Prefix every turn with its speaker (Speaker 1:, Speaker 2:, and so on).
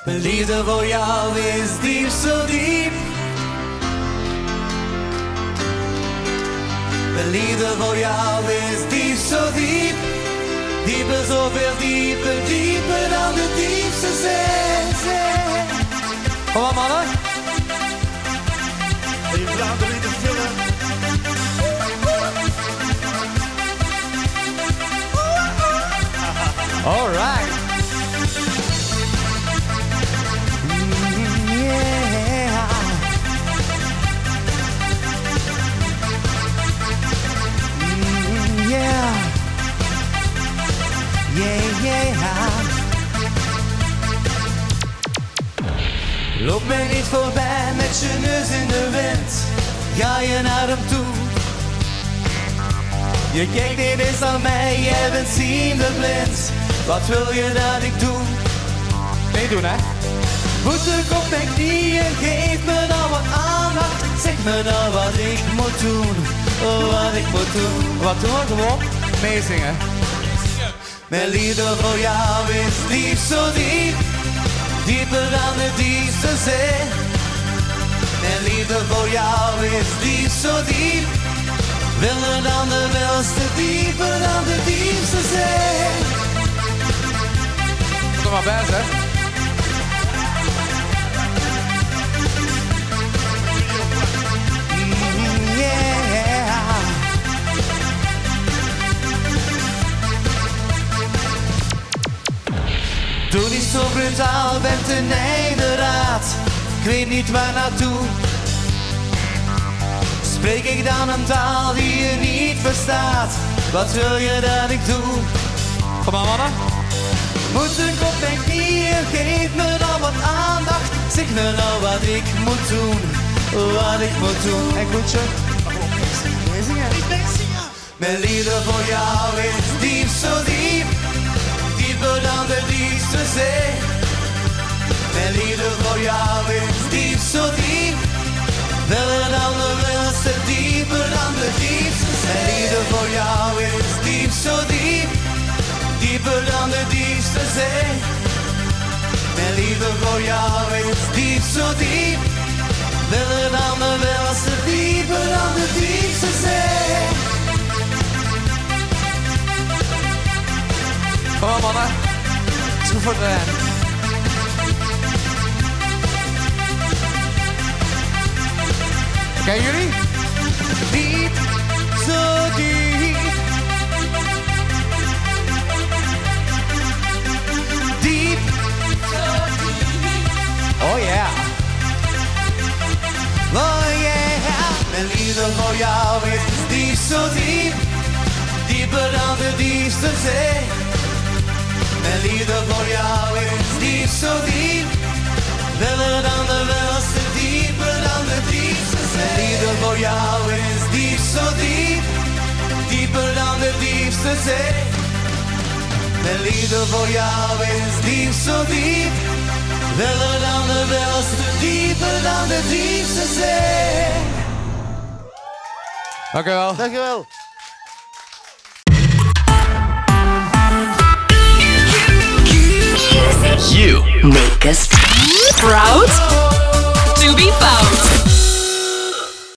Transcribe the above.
Speaker 1: Mijn liefde voor jou is diep, zo diep. Mijn liefde voor jou is diep, zo diep. Dieper, zoveel dieper, dieper dan de diepste zee. Kom maar, mannen.
Speaker 2: In Vlaanderen in de film.
Speaker 1: All right. Yeah. Yeah. Yeah, yeah. Loop mij niet voorbij met je neus in de wind. Ga je naar hem toe? Je kijkt niet eens naar mij, jij bent ziende blind. Wat wil je dat ik doe? Nee, doen hè? Voet ik op mijn knieën, geef me dan wat aandacht. Zeg me dan wat ik moet doen, wat ik moet doen. Wat doen we gewoon? Meezingen. Mijn liefde voor jou is diep, zo diep. Dieper dan de diepste zee. Mijn liefde voor jou is diep, zo diep. Wilder dan de welste, dieper dan de diepste zee. Kom maar bij, hè? Yeah. Doe niet zo brutaal, bent een einderaad. Ik weet niet waar naartoe. Spreek ik dan een taal die je niet verstaat? Wat wil je dat ik doe? Kom maar, mannen. Moet ik op mijn knieën, geef me dan wat aandacht. Zeg me nou wat ik moet doen, wat ik moet doen. En goed je? Mijn liefde voor jou is diep, zo diep. Dieper dan de diepste zee. Mijn liefde voor jou is diep, zo diep. Wilder dan de wilste, dieper dan de diepste zee. Mijn liefde voor jou is diep, zo diep. Dieper dan de diepste zee. Mijn liefde voor jou is diep, zo diep. Wilder dan de wilste, dieper dan de diepste zee. Kom maar, mannen. Het is goed voor de hen. Kijk jullie? Diep, zo diep. Diep, zo diep. Oh yeah. Oh yeah. Mijn liefde voor jou is diep, zo diep. Dieper dan de diepste zee. Mijn liefde voor jou is diep, zo diep. Wilder dan de welste, dieper dan de diepste zee. Mijn liefde voor jou is diep, zo diep. Dieper dan de diepste zee. Mijn liefde voor jou is diep, zo diep. Wilder dan de welste, dieper dan de diepste zee. Dankjewel.
Speaker 2: Dankjewel.
Speaker 3: You make us proud to be found.